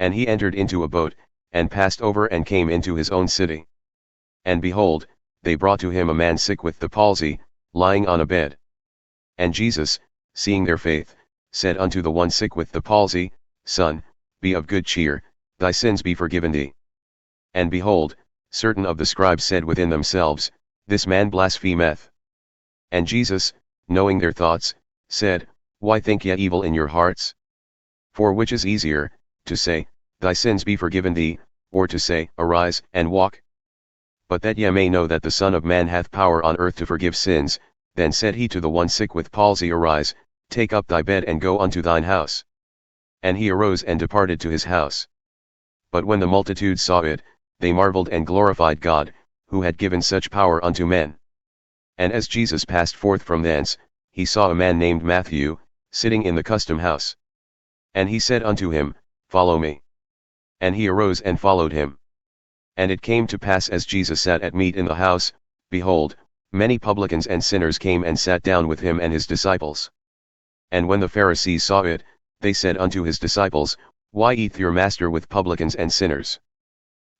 And he entered into a boat, and passed over and came into his own city. And behold, they brought to him a man sick with the palsy, lying on a bed. And Jesus, seeing their faith, said unto the one sick with the palsy, Son, be of good cheer, thy sins be forgiven thee. And behold, certain of the scribes said within themselves, This man blasphemeth. And Jesus, knowing their thoughts, said, Why think ye evil in your hearts? For which is easier, to say, Thy sins be forgiven thee, or to say, Arise and walk? But that ye may know that the Son of Man hath power on earth to forgive sins, then said he to the one sick with palsy, Arise, take up thy bed and go unto thine house. And he arose and departed to his house. But when the multitude saw it, they marveled and glorified God, who had given such power unto men. And as Jesus passed forth from thence, he saw a man named Matthew, sitting in the custom house. And he said unto him, Follow me. And he arose and followed him. And it came to pass as Jesus sat at meat in the house, behold, many publicans and sinners came and sat down with him and his disciples. And when the Pharisees saw it, they said unto his disciples, Why eateth your master with publicans and sinners?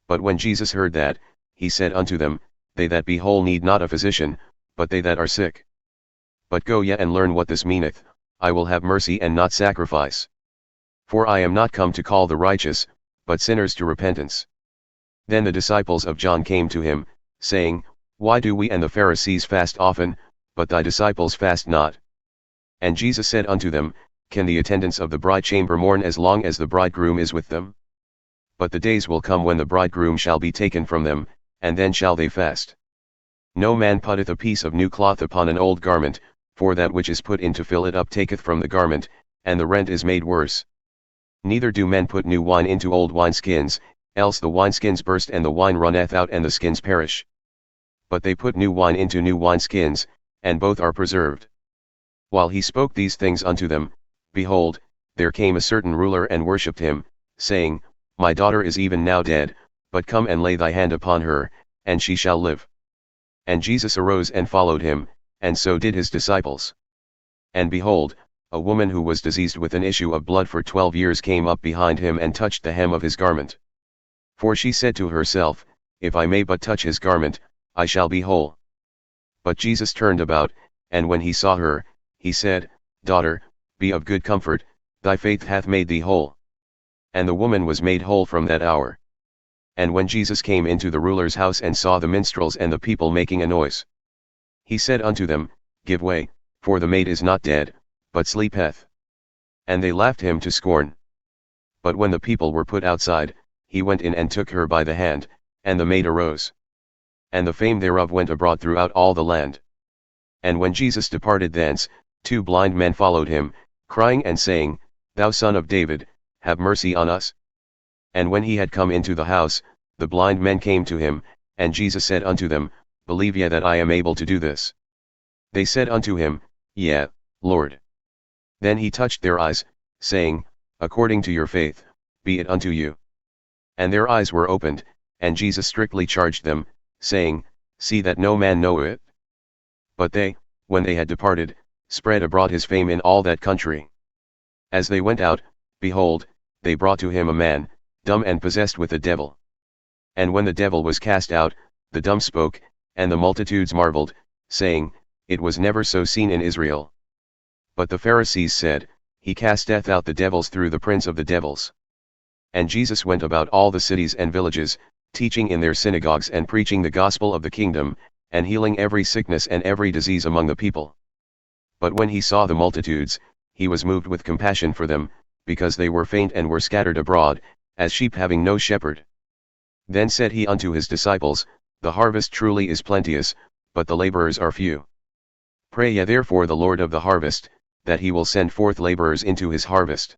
But when Jesus heard that, he said unto them, They that be whole need not a physician, but they that are sick. But go ye and learn what this meaneth, I will have mercy and not sacrifice. For I am not come to call the righteous, but sinners to repentance. Then the disciples of John came to him, saying, Why do we and the Pharisees fast often, but thy disciples fast not? And Jesus said unto them, Can the attendants of the bride chamber mourn as long as the bridegroom is with them? But the days will come when the bridegroom shall be taken from them, and then shall they fast. No man putteth a piece of new cloth upon an old garment, for that which is put in to fill it up taketh from the garment, and the rent is made worse. Neither do men put new wine into old wineskins, else the wineskins burst and the wine runneth out and the skins perish. But they put new wine into new wineskins, and both are preserved. While he spoke these things unto them, behold, there came a certain ruler and worshipped him, saying, My daughter is even now dead, but come and lay thy hand upon her, and she shall live. And Jesus arose and followed him, and so did his disciples. And behold, a woman who was diseased with an issue of blood for 12 years came up behind him and touched the hem of his garment. For she said to herself, If I may but touch his garment, I shall be whole. But Jesus turned about, and when he saw her, he said, Daughter, be of good comfort, thy faith hath made thee whole. And the woman was made whole from that hour. And when Jesus came into the ruler's house and saw the minstrels and the people making a noise, he said unto them, Give way, for the maid is not dead, but sleepeth. And they laughed him to scorn. But when the people were put outside, he went in and took her by the hand, and the maid arose. And the fame thereof went abroad throughout all the land. And when Jesus departed thence, 2 blind men followed him, crying and saying, Thou Son of David, have mercy on us. And when he had come into the house, the blind men came to him, and Jesus said unto them, Believe ye that I am able to do this? They said unto him, Yea, Lord. Then he touched their eyes, saying, According to your faith, be it unto you. And their eyes were opened, and Jesus strictly charged them, saying, See that no man know it. But they, when they had departed, spread abroad his fame in all that country. As they went out, behold, they brought to him a man, dumb and possessed with a devil. And when the devil was cast out, the dumb spoke, and the multitudes marveled, saying, It was never so seen in Israel. But the Pharisees said, He casteth out the devils through the prince of the devils. And Jesus went about all the cities and villages, teaching in their synagogues and preaching the gospel of the kingdom, and healing every sickness and every disease among the people. But when he saw the multitudes, he was moved with compassion for them, because they were faint and were scattered abroad, as sheep having no shepherd. Then said he unto his disciples, The harvest truly is plenteous, but the laborers are few. Pray ye therefore the Lord of the harvest, that he will send forth laborers into his harvest.